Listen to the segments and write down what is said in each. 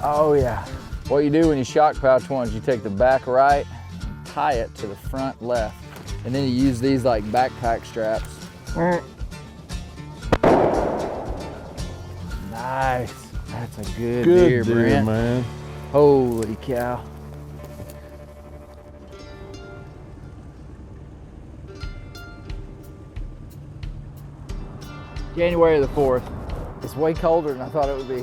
Oh yeah. What you do when you shock pouch one is you take the back right, and tie it to the front left, and then you use these like backpack straps. Nice. That's a good deer, Brent. Man. Holy cow. January the 4th. It's way colder than I thought it would be.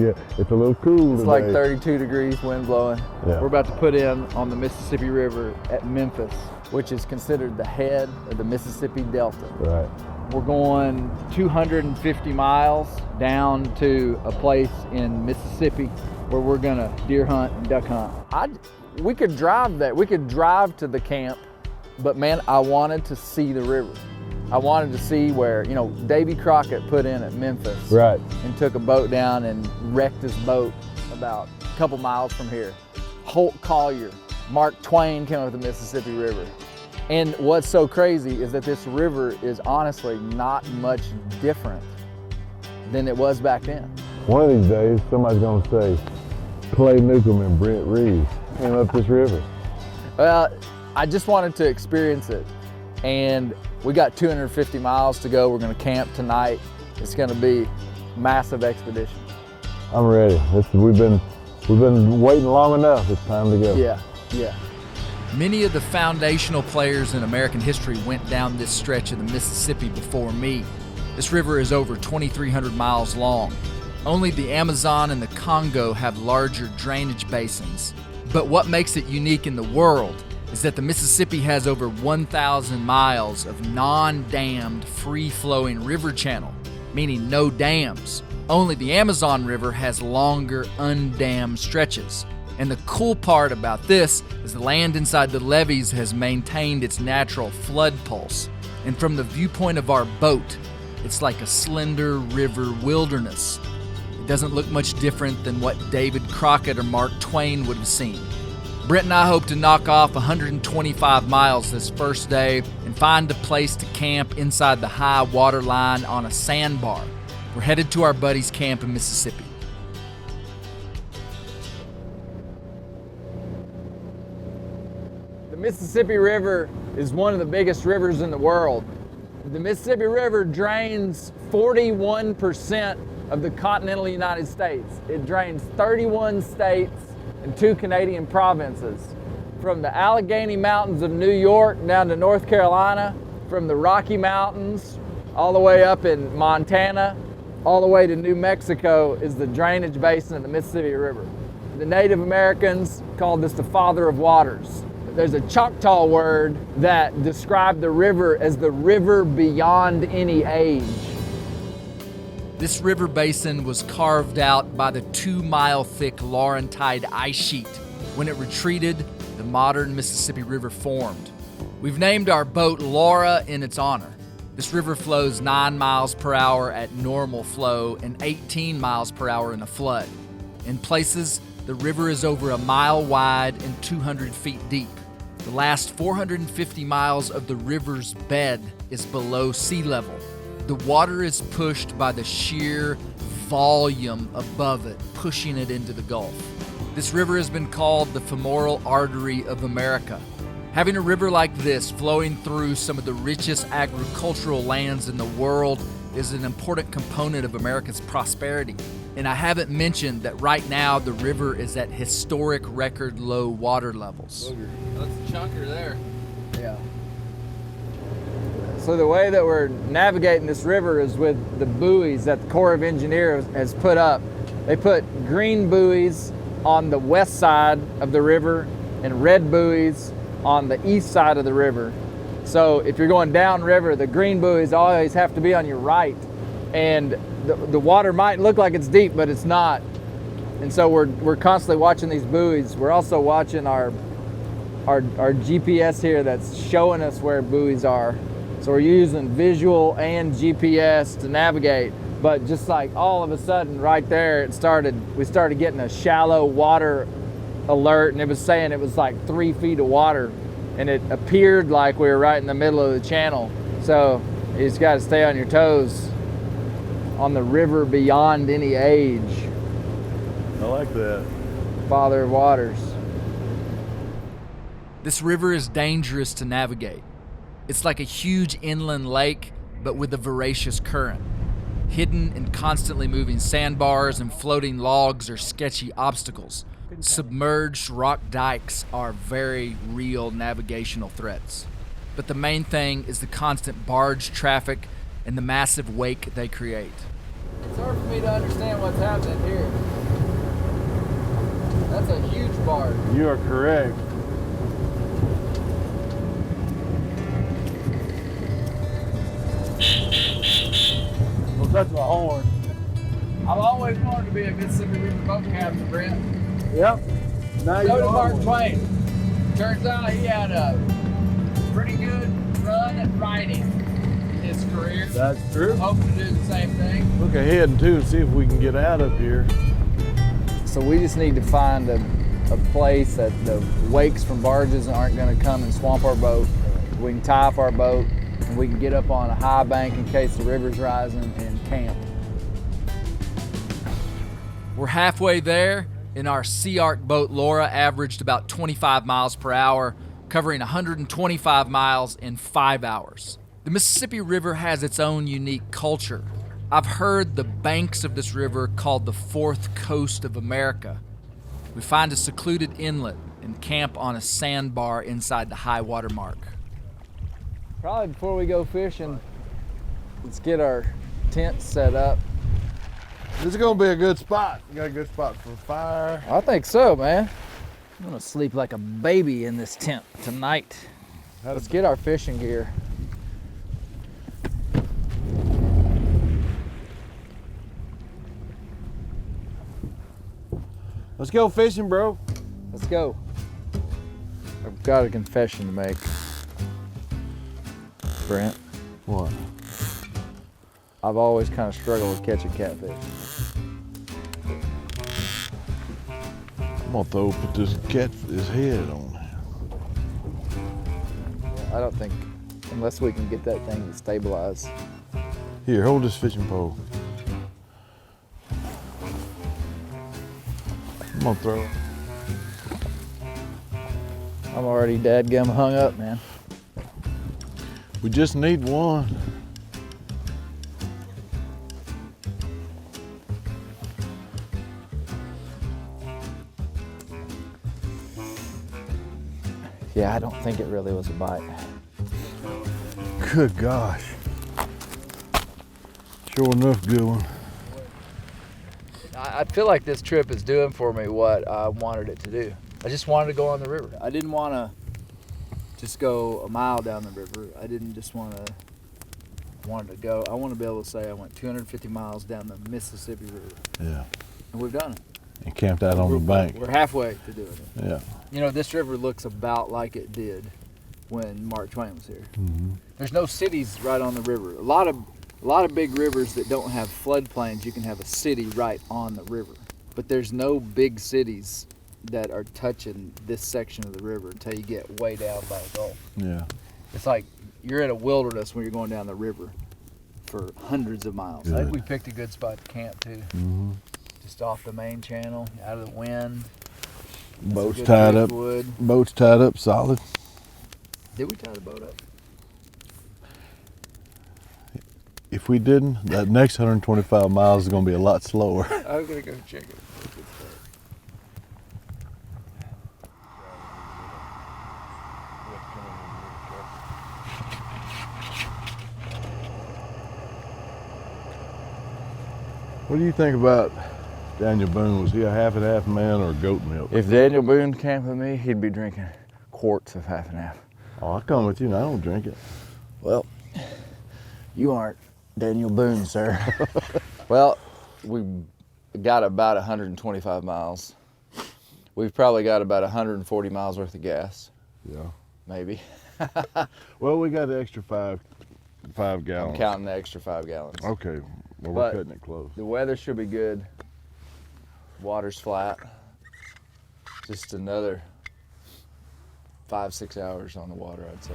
Yeah, it's a little cool It's today. like 32 degrees, wind blowing. Yeah. We're about to put in on the Mississippi River at Memphis, which is considered the head of the Mississippi Delta. Right. We're going 250 miles down to a place in Mississippi where we're gonna deer hunt and duck hunt. We could drive that. We could drive to the camp, but man, I wanted to see the river. I wanted to see where, you know, Davy Crockett put in at Memphis. Right. And took a boat down and wrecked his boat about a couple miles from here. Collier, Mark Twain came up the Mississippi River. And what's so crazy is that this river is honestly not much different than it was back then. One of these days, somebody's gonna say, play Newcomb and Brent Reaves came up this river. Well, I just wanted to experience it. And we got 250 miles to go. We're gonna camp tonight. It's gonna be a massive expedition. I'm ready. We've been waiting long enough. It's time to go. Yeah, yeah. Many of the foundational players in American history went down this stretch of the Mississippi before me. This river is over 2,300 miles long. Only the Amazon and the Congo have larger drainage basins. But what makes it unique in the world is that the Mississippi has over 1,000 miles of non-dammed, free-flowing river channel, meaning no dams. Only the Amazon River has longer, undammed stretches. And the cool part about this is the land inside the levees has maintained its natural flood pulse. And from the viewpoint of our boat, it's like a slender river wilderness. It doesn't look much different than what David Crockett or Mark Twain would have seen. Brent and I hope to knock off 125 miles this first day and find a place to camp inside the high water line on a sandbar. We're headed to our buddy's camp in Mississippi. The Mississippi River is one of the biggest rivers in the world. The Mississippi River drains 41% of the continental United States. It drains 31 states and 2 Canadian provinces. From the Allegheny Mountains of New York down to North Carolina, from the Rocky Mountains all the way up in Montana, all the way to New Mexico is the drainage basin of the Mississippi River. The Native Americans called this the Father of Waters. There's a Choctaw word that described the river as the river beyond any age. This river basin was carved out by the 2-mile-thick Laurentide ice sheet. When it retreated, the modern Mississippi River formed. We've named our boat Laura in its honor. This river flows 9 miles per hour at normal flow and 18 miles per hour in a flood. In places, the river is over a mile wide and 200 feet deep. The last 450 miles of the river's bed is below sea level. The water is pushed by the sheer volume above it, pushing it into the Gulf. This river has been called the femoral artery of America. Having a river like this flowing through some of the richest agricultural lands in the world is an important component of America's prosperity. And I haven't mentioned that right now the river is at historic record low water levels. That's a chunker there. Yeah. So the way that we're navigating this river is with the buoys that the Corps of Engineers has put up. They put green buoys on the west side of the river and red buoys on the east side of the river. So if you're going downriver, the green buoys always have to be on your right. And the water might look like it's deep, but it's not. And so we're constantly watching these buoys. We're also watching our GPS here that's showing us where buoys are. So we're using visual and GPS to navigate. But just like all of a sudden right there, we started getting a shallow water alert, and it was saying it was like 3 feet of water, and it appeared like we were right in the middle of the channel. So you just got to stay on your toes on the river beyond any age. I like that. Father of waters. This river is dangerous to navigate. It's like a huge inland lake, but with a voracious current. Hidden and constantly moving sandbars and floating logs are sketchy obstacles. Submerged rock dikes are very real navigational threats. But the main thing is the constant barge traffic and the massive wake they create. It's hard for me to understand what's happening here. That's a huge barge. You are correct. Well, that's my horn. I've always wanted to be a Mississippi River boat captain, Brent. Yep. Now So you did are Mark one. Twain. Turns out he had a pretty good run at writing in his career. That's true. Hoping to do the same thing. Look ahead too and see if we can get out up here. So we just need to find a place that the wakes from barges aren't going to come and swamp our boat. We can tie up our boat and we can get up on a high bank in case the river's rising and camp. We're halfway there, and our SeaArk boat Laura averaged about 25 miles per hour, covering 125 miles in 5 hours. The Mississippi River has its own unique culture. I've heard the banks of this river called the fourth coast of America. We find a secluded inlet and camp on a sandbar inside the high water mark. Probably before we go fishing, let's get our tent set up. This is gonna be a good spot. You got a good spot for a fire. I think so, man. I'm gonna sleep like a baby in this tent tonight. Let's get our fishing gear. Let's go fishing, bro. Let's go. I've got a confession to make. Brent, What? I've always kind of struggled with catching catfish. I'm gonna put this his head on. I don't think, unless we can get that thing to stabilize. Here, hold this fishing pole. I'm gonna throw it. I'm already dadgum hung up, man. We just need one. Yeah, I don't think it really was a bite. Good gosh. Sure enough, good one. I feel like this trip is doing for me what I wanted it to do. I just wanted to go on the river. I didn't want to just go a mile down the river. I didn't just wanted to go. I want to be able to say I went 250 miles down the Mississippi River. Yeah. And we've done it. And camped out on the bank. We're halfway to doing it. Yeah. You know, this river looks about like it did when Mark Twain was here. Mm-hmm. There's no cities right on the river. A lot of big rivers that don't have floodplains, you can have a city right on the river. But there's no big cities that are touching this section of the river until you get way down by the Gulf. Yeah. It's like you're in a wilderness when you're going down the river for hundreds of miles. I think we picked a good spot to camp too. Mm-hmm. Just off the main channel, out of the wind. Boat's tied up. Wood. Boat's tied up solid. Did we tie the boat up? If we didn't, that next 125 miles is going to be a lot slower. I'm gonna go check it. What do you think about Daniel Boone? Was he a half and half man or goat milk? If Daniel Boone camped with me, he'd be drinking quarts of half and half. Oh, I'll come with you and I don't drink it. Well, you aren't Daniel Boone, sir. Well, we got about 125 miles. We've probably got about 140 miles worth of gas, Yeah. maybe. Well, we got the extra five gallons. I'm counting the extra 5 gallons. Okay. Well, But- we're cutting it close. The weather should be good. Water's flat. Just another 5-6 hours on the water, I'd say.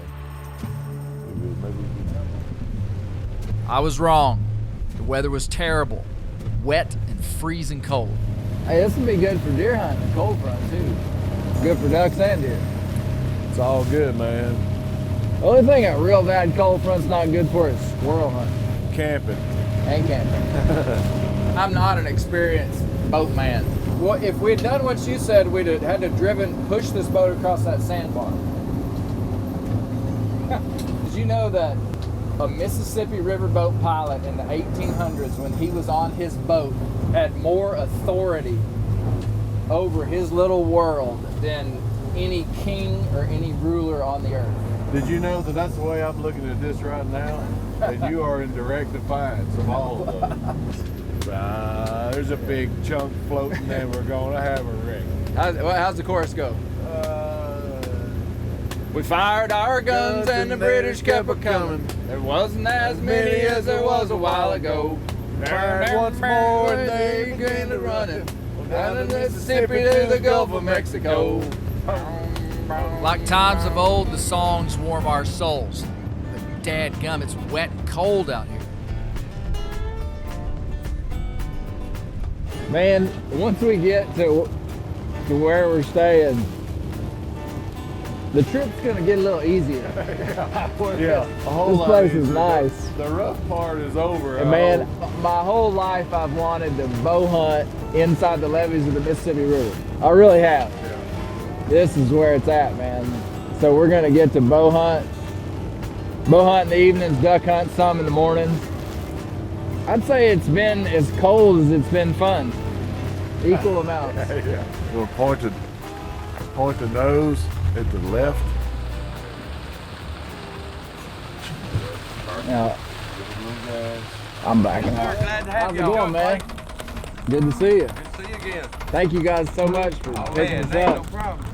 I was wrong. The weather was terrible, wet and freezing cold. Hey, this would be good for deer hunting, the cold front too. Good for ducks and deer. It's all good, man. The only thing a real bad cold front's not good for is squirrel hunting Camping. and camping. I'm not an experienced boatman. Well, if we'd done what you said, we'd have had to push this boat across that sandbar. Did you know that a Mississippi riverboat pilot in the 1800s, when he was on his boat, had more authority over his little world than any king or any ruler on the earth? Did you know that that's the way I'm looking at this right now? That you are in direct defiance of all of us. There's a big chunk floating and we're going to have a wreck. How's the chorus go? We fired our guns and the British kept a-coming. There wasn't as many as there was a while ago. And once more and they began to run it. Down the Mississippi to the Gulf of Mexico. Like times of old, the songs warm our souls. But dadgum, it's wet and cold out here. Man, once we get to where we're staying, the trip's gonna get a little easier. Yeah, a whole This lot place is easier. nice. The rough part is over. And man, my whole life I've wanted to bow hunt inside the levees of the Mississippi River. I really have. Yeah. This is where it's at, man. So we're gonna get to bow hunt in the evenings, duck hunt some in the mornings. I'd say it's been as cold as it's been fun. Equal amounts. Yeah. We'll point the nose at the left. Now, I'm backing out. Glad to have How's it you. going, man? Good to see you. Good to see you again. Thank you guys so much for picking Man, us ain't no up. problem.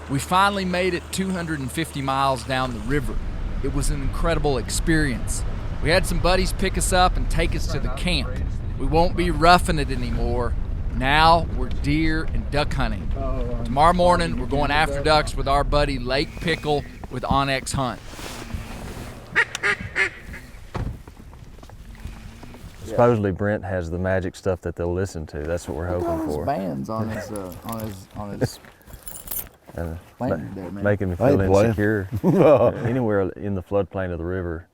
We finally made it 250 miles down the river. It was an incredible experience. We had some buddies pick us up and take us to the camp. We won't be roughing it anymore. Now we're deer and duck hunting. Tomorrow morning, we're going after ducks with our buddy Lake Pickle with Onyx Hunt. Supposedly Brent has the magic stuff that they'll listen to. That's what we're hoping for. bands on his And landing there, man. making me I ain't feel playing. insecure. Anywhere in the floodplain of the river.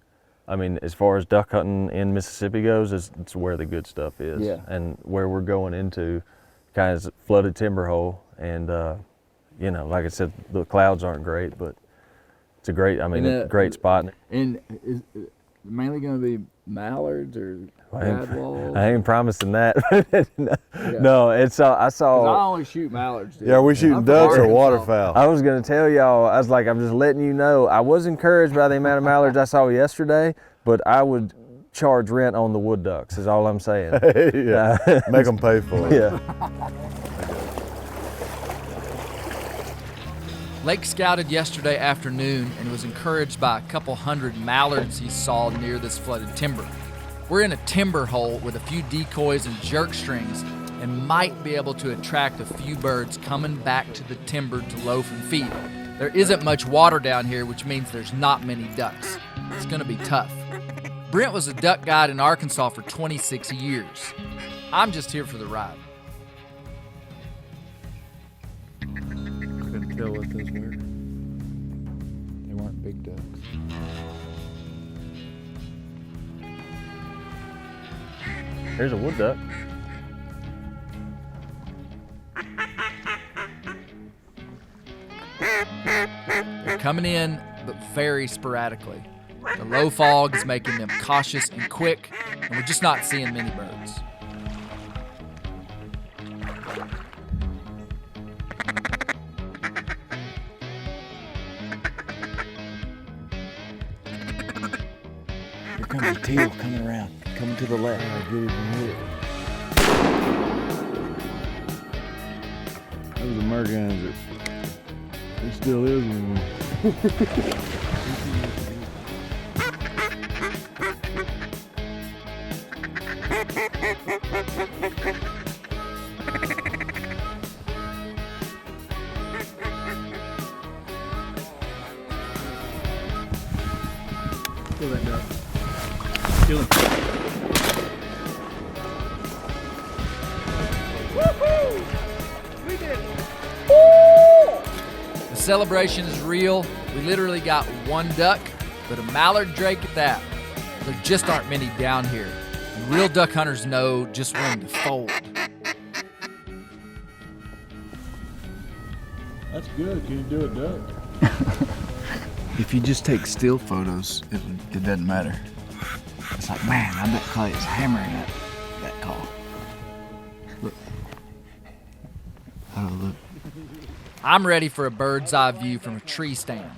I mean, as far as duck hunting in Mississippi goes, it's where the good stuff is. Yeah. And where we're going into kind of flooded timber hole. And, you know, like I said, the clouds aren't great, but it's a great, I mean, And, a great spot. And is it mainly going to be mallards or gadwalls? I ain't promising that. No, it's, I 'Cause saw. I only shoot mallards, dude. Yeah, we shooting I'm ducks from or Arkansas. waterfowl. I was gonna tell y'all, I was like, I'm just letting you know, I was encouraged by the amount of mallards I saw yesterday, but I would charge rent on the wood ducks, is all I'm saying. Yeah, make them pay for it. Yeah. Lake scouted yesterday afternoon and was encouraged by a couple hundred mallards he saw near this flooded timber. We're in a timber hole with a few decoys and jerk strings and might be able to attract a few birds coming back to the timber to loaf and feed. There isn't much water down here, which means there's not many ducks. It's gonna be tough. Brent was a duck guide in Arkansas for 26 years. I'm just here for the ride. Couldn't tell what those were. They weren't big ducks. Here's a wood duck. They're coming in, but very sporadically. The low fog is making them cautious and quick, and we're just not seeing many birds. Here comes a teal coming around, coming to the left. That was a merganser. It still is one. Kill that duck. Kill him. celebration is real. We literally got one duck, but a mallard drake at that. There just aren't many down here. And real duck hunters know just when to fold. That's good. Can you do a duck? If you just take still photos, it doesn't matter. It's like, man, I bet Clay is hammering that call. Look. Oh, look. I'm ready for a bird's eye view from a tree stand.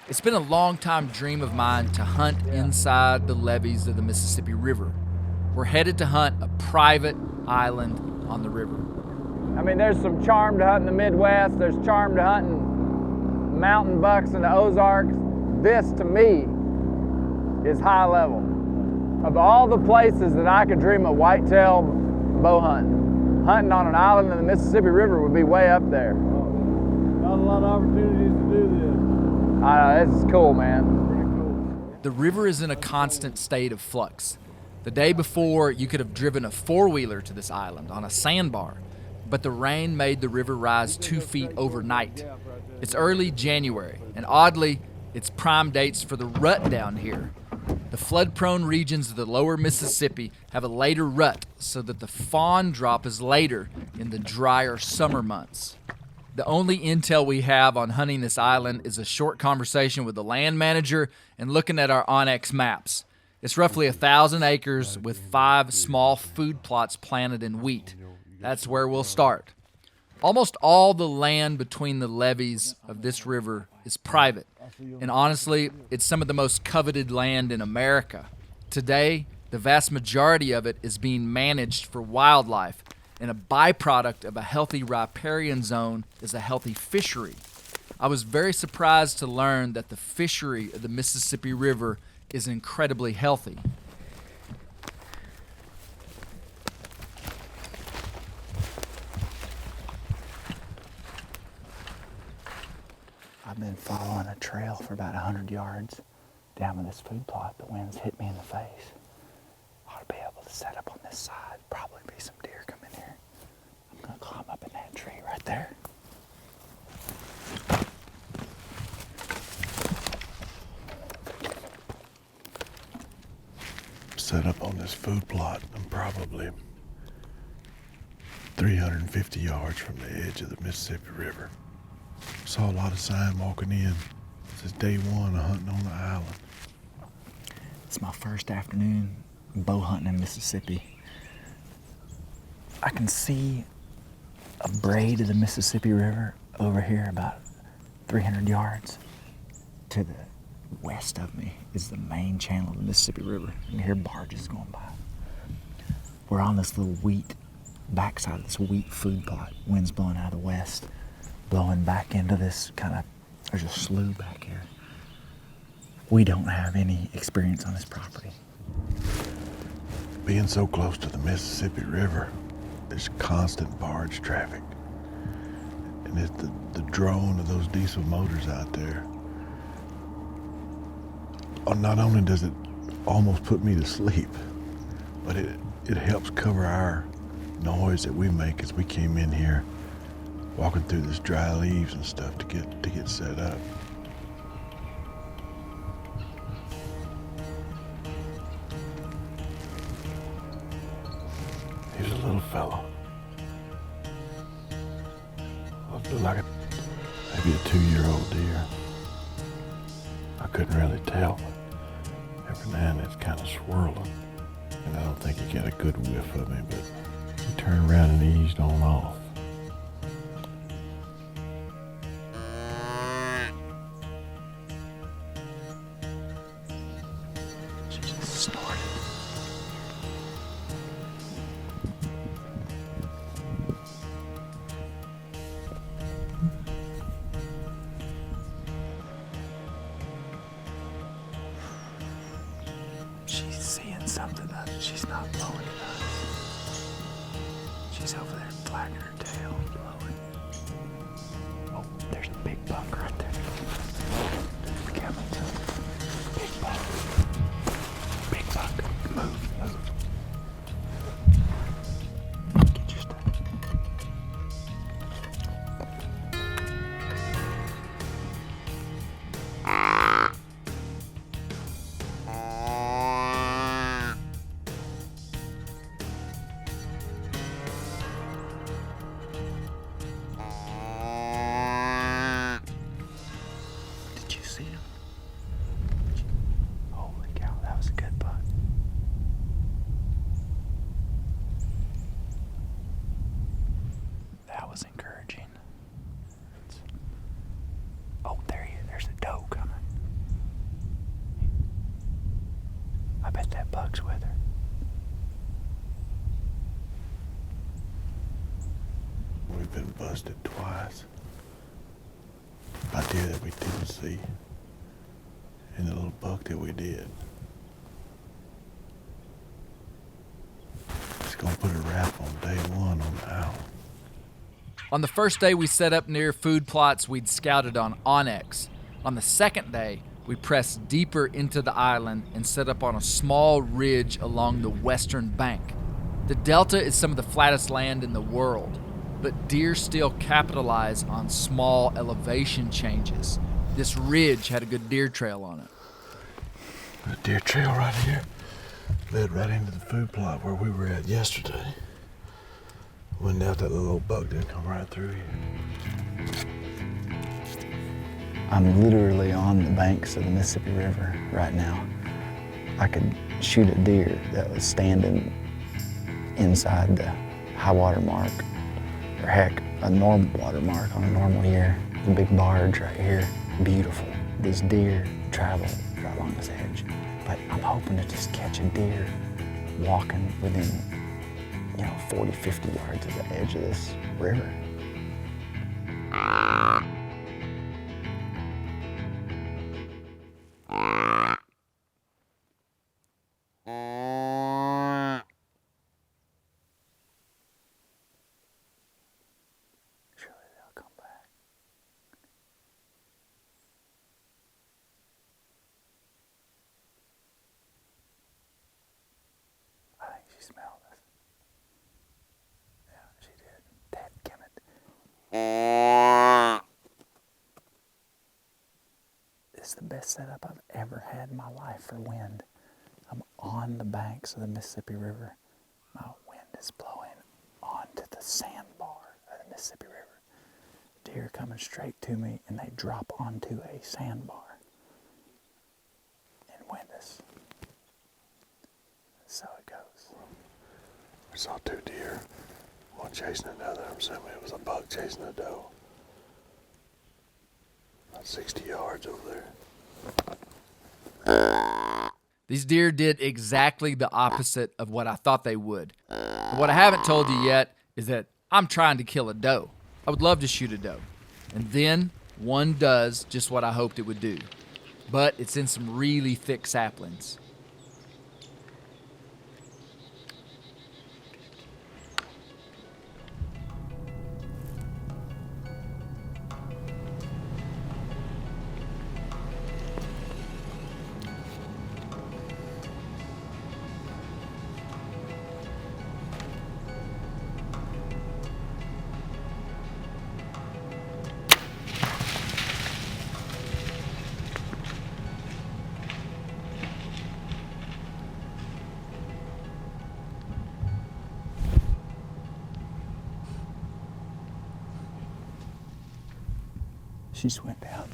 It's been a long time dream of mine to hunt inside the levees of the Mississippi River. We're headed to hunt a private island on the river. I mean, there's some charm to hunting the Midwest. There's charm to hunting mountain bucks in the Ozarks. This, to me, is high level. Of all the places that I could dream of whitetail bow hunting, hunting on an island in the Mississippi River would be way up there. Not a lot of opportunities to do this. I know, this is cool, man. Pretty cool. The river is in a constant state of flux. The day before, you could have driven a four-wheeler to this island on a sandbar, but the rain made the river rise 2 feet overnight. It's early January, and oddly, it's prime dates for the rut down here. The flood-prone regions of the lower Mississippi have a later rut, so that the fawn drop is later in the drier summer months. The only intel we have on hunting this island is a short conversation with the land manager and looking at our Onyx maps. It's roughly 1,000 acres with 5 small food plots planted in wheat. That's where we'll start. Almost all the land between the levees of this river is private. And honestly, it's some of the most coveted land in America. Today, the vast majority of it is being managed for wildlife, and a byproduct of a healthy riparian zone is a healthy fishery. I was very surprised to learn that the fishery of the Mississippi River is incredibly healthy. I've been following a trail for about 100 yards down to this food plot. The wind's hit me in the face. Ought to be able to set up on this side. Probably be some deer come in here. I'm gonna climb up in that tree right there. Set up on this food plot. I'm probably 350 yards from the edge of the Mississippi River. Saw a lot of sign walking in. This is day one of hunting on the island. It's my first afternoon bow hunting in Mississippi. I can see a braid of the Mississippi River over here about 300 yards. To the west of me is the main channel of the Mississippi River. You can hear barges going by. We're on this little wheat, backside of this wheat food plot. Wind's blowing out of the west, blowing back into this kind of, there's a slough back here. We don't have any experience on this property. Being so close to the Mississippi River, there's constant barge traffic. And it's the drone of those diesel motors out there. Not only does it almost put me to sleep, but it helps cover our noise that we make as we came in here, walking through this dry leaves and stuff to get set up. Here's a little fellow. Looked like maybe a 2-year-old deer. I couldn't really tell, but every now and then it's kind of swirling. And I don't think he got a good whiff of me, but he turned around and eased on off. She just snorted. She's seeing something that she's not blowing at us. She's over there flagging her tail, blowing. Oh, there's a big buck right there. Look at me. Big buck. Big buck. Move, move. Get your stuff. we've been busted twice by deer that we didn't see, and the little buck that we did. It's gonna put a wrap on day one on the owl. On the first day we set up near food plots we'd scouted on Onyx. On the second day, we pressed deeper into the island and set up on a small ridge along the western bank. The delta is some of the flattest land in the world, but deer still capitalize on small elevation changes. This ridge had a good deer trail on it. The deer trail right here led right into the food plot where we were at yesterday. Went out, that little old buck didn't come right through here. I'm literally on the banks of the Mississippi River right now. I could shoot a deer that was standing inside the high water mark, or heck, a normal water mark on a normal year. The big barge right here, beautiful. This deer traveled right along this edge, but I'm hoping to just catch a deer walking within, 40, 50 yards of the edge of this river. This is the best setup I've ever had in my life for wind. I'm on the banks of the Mississippi River. My wind is blowing onto the sandbar of the Mississippi River. Deer coming straight to me and they drop onto a sandbar. And wind us. So it goes. We saw two deer, one chasing another. I'm assuming it was a buck chasing a doe. About 60 yards over there. These deer did exactly the opposite of what I thought they would. But what I haven't told you yet is that I'm trying to kill a doe. I would love to shoot a doe. And then one does just what I hoped it would do. But it's in some really thick saplings. She just went down.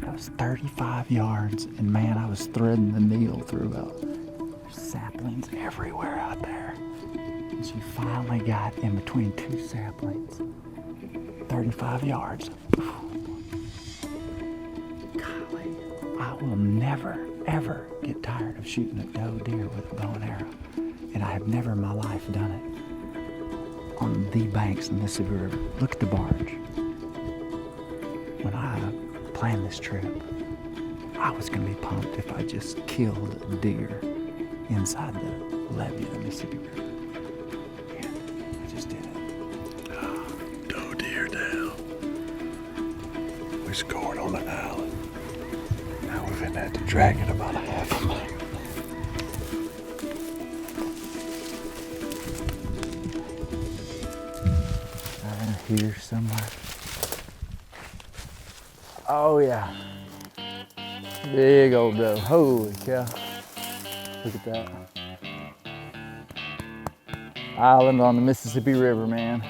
That was 35 yards, and man, I was threading the needle throughout. There's saplings everywhere out there. And she finally got in between two saplings. 35 yards. Golly, I will never, ever get tired of shooting a doe deer with a bow and arrow. And I have never in my life done it on the banks of the Mississippi River. Look at the barge. When I planned this trip, I was gonna be pumped if I just killed a deer inside the levee of the Mississippi River. Yeah, I just did it. Doe deer down. We scored on the island. Now we've had to drag it about a half a mile. Here somewhere. Oh yeah. Big old doe. Holy cow. Look at that. Island on the Mississippi River, man.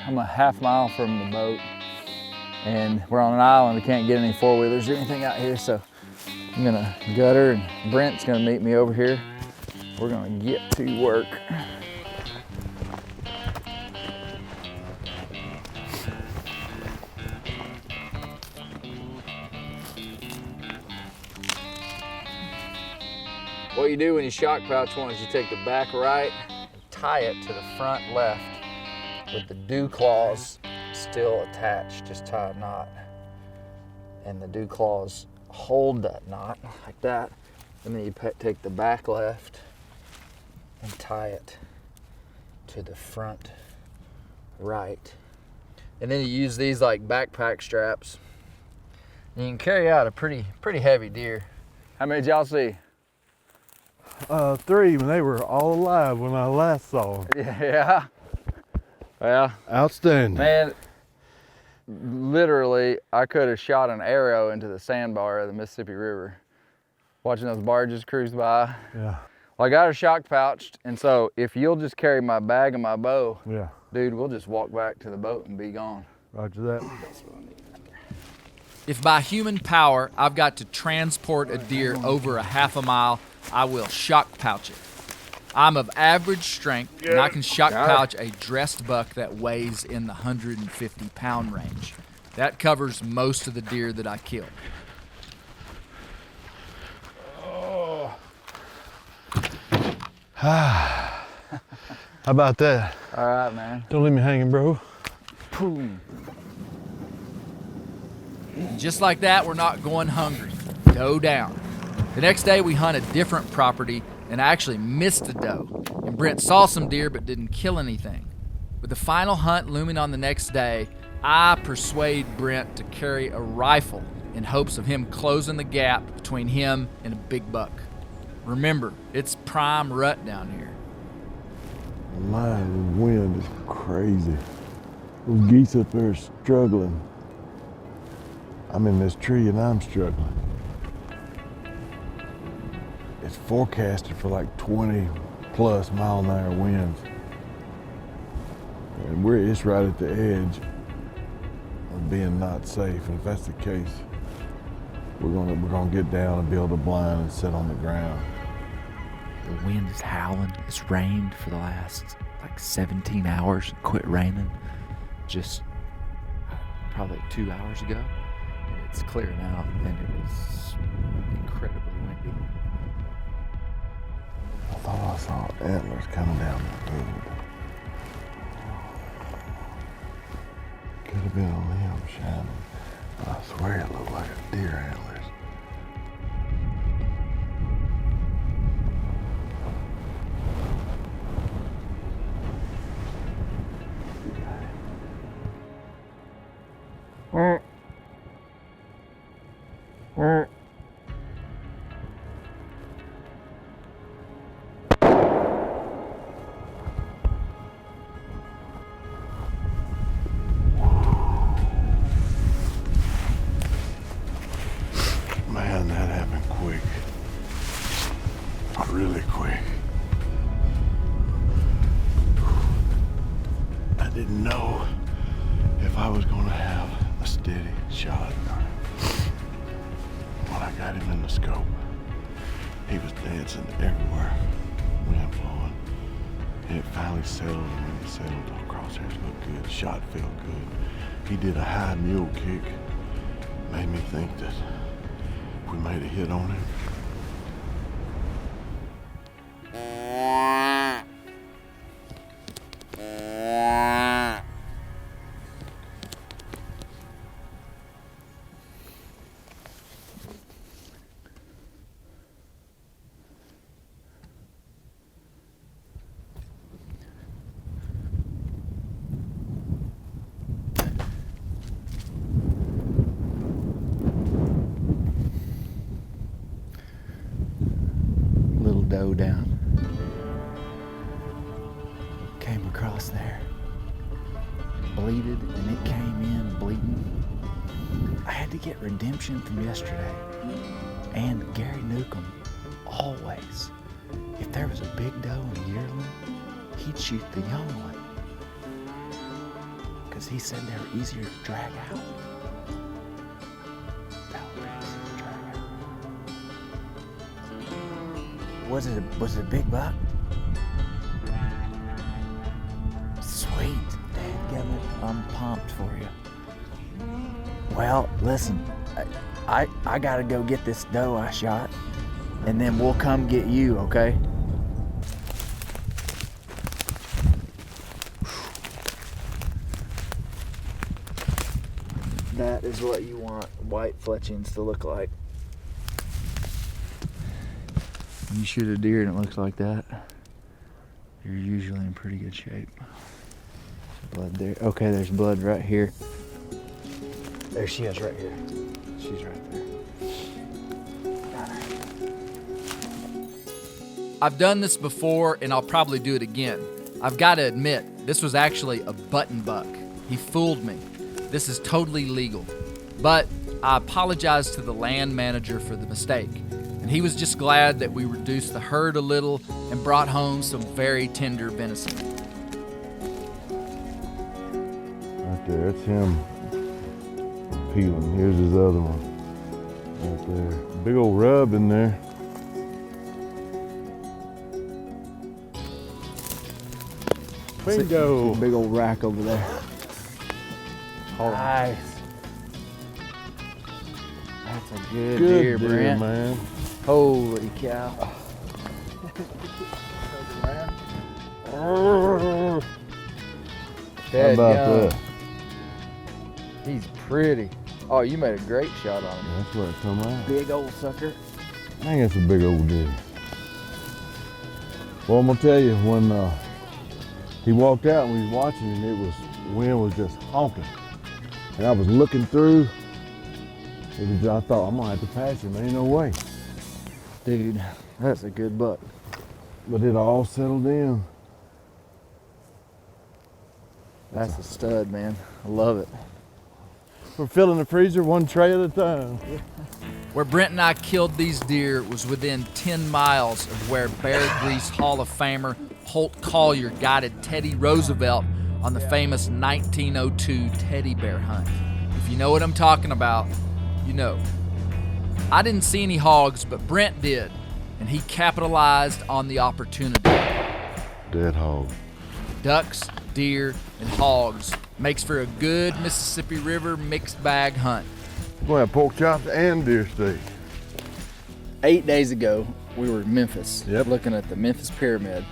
I'm a half mile from the boat and we're on an island. We can't get any four-wheelers or anything out here, so I'm gonna gut her and Brent's gonna meet me over here. We're gonna get to work. What you do when you shock pouch one is you take the back right, tie it to the front left with the dew claws still attached. Just tie a knot. And the dew claws hold that knot like that. And then you take the back left and tie it to the front right. And then you use these like backpack straps. And you can carry out a pretty heavy deer. How many did y'all see? 3 when they were all alive when I last saw them. Yeah. Well, Outstanding. man, literally, I could have shot an arrow into the sandbar of the Mississippi River. Watching those barges cruise by. Yeah. Well, I got her shock pouched, and so if you'll just carry my bag and my bow, Yeah. dude, we'll just walk back to the boat and be gone. Roger that. If by human power I've got to transport a deer over a half a mile, I will shock pouch it. I'm of average strength, and I can shock pouch a dressed buck that weighs in the 150-pound range. That covers most of the deer that I kill. How about that? All right, man. Don't leave me hanging, bro. Boom. Just like that, we're not going hungry. Doe down. The next day, we hunt a different property, and I actually missed a doe. And Brent saw some deer but didn't kill anything. With the final hunt looming on the next day, I persuade Brent to carry a rifle in hopes of him closing the gap between him and a big buck. Remember, it's prime rut down here. Man, the wind is crazy. Those geese up there are struggling. I'm in this tree and I'm struggling. It's forecasted for like 20 plus mile-an-hour winds. And it's right at the edge of being not safe. And if that's the case, we're gonna get down and build a blind and sit on the ground. The wind is howling. It's rained for the last like 17 hours. Quit raining just probably 2 hours ago. And it's clearing out, and it is incredibly windy. I thought I saw antlers coming down the road. Could have been on him shining. I swear it looked like a deer antlers. Man, that happened quick. Really quick. I didn't know if I was gonna have a steady shot. When I got him in the scope, he was dancing everywhere, wind blowing. And it finally settled, and when it settled, the crosshairs looked good, the shot felt good. He did a high mule kick, made me think that we made a hit on him. Little doe down. Came across there. Bleeded, and it came in bleeding. I had to get redemption from yesterday. And Gary Newcomb, always, if there was a big doe and a yearling, he'd shoot the young one. Because he said they were easier to drag out. That would be easier to drag out. Was it a big buck? Sweet. Dadgummit, I'm pumped for you. Well, listen, I gotta go get this doe I shot, and then we'll come get you, okay? That is what you want white fletchings to look like. When you shoot a deer and it looks like that, you're usually in pretty good shape. There's blood there. Okay, there's blood right here. There she is right here. She's right there. I've done this before and I'll probably do it again. I've got to admit, this was actually a button buck. He fooled me. This is totally legal. But I apologize to the land manager for the mistake. And he was just glad that we reduced the herd a little and brought home some very tender venison. Right there, that's him peeling. Here's his other one. Right there. Big old rub in there. Bingo! Big old rack over there. Nice. That's a good, Good deer, Brent. man. Holy cow. How Dead about young. that? He's pretty. Oh, you made a great shot on him. That's where it come out. Big old sucker. Dang, that's a big old deer. Well, I'm gonna tell you, when he walked out and we was watching and it was, wind was just honking. And I was looking through, I thought, I'm gonna have to pass him, ain't no way. Dude, that's a good buck. But it all settled in. That's a stud, man. I love it. We're filling the freezer one tray at a time. Where Brent and I killed these deer was within 10 miles of where Bear Grease Hall of Famer Holt Collier guided Teddy Roosevelt on the famous 1902 teddy bear hunt. If you know what I'm talking about, you know. I didn't see any hogs, but Brent did, and he capitalized on the opportunity. Dead hog. Ducks, deer, and hogs makes for a good Mississippi River mixed bag hunt. We're gonna have pork chops and deer steak. 8 days ago, we were in Memphis, Yep. looking at the Memphis Pyramid.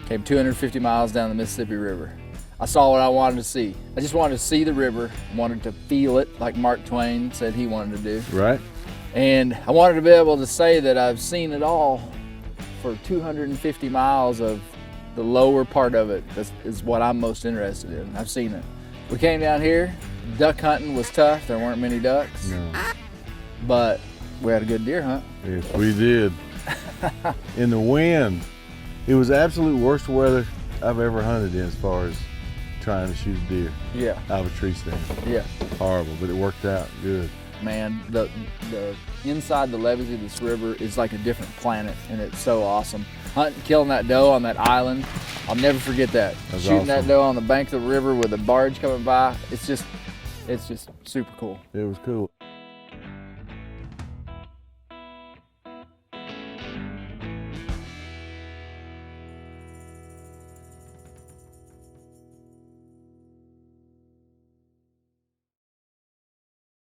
Came 250 miles down the Mississippi River. I saw what I wanted to see. I just wanted to see the river, wanted to feel it like Mark Twain said he wanted to do. Right? And I wanted to be able to say that I've seen it all for 250 miles of the lower part of it. That is what I'm most interested in. I've seen it. We came down here, duck hunting was tough. There weren't many ducks, No. but we had a good deer hunt. Yes, we did. In the wind. It was absolute worst weather I've ever hunted in as far as trying to shoot a deer Yeah, out of a tree stand. yeah. Horrible, but it worked out good. Man, the inside the levees of this river is like a different planet, and it's so awesome. Hunting, killing that doe on that island, I'll never forget that. That's Shooting awesome. that doe on the bank of the river with a barge coming by, it's just super cool. It was cool.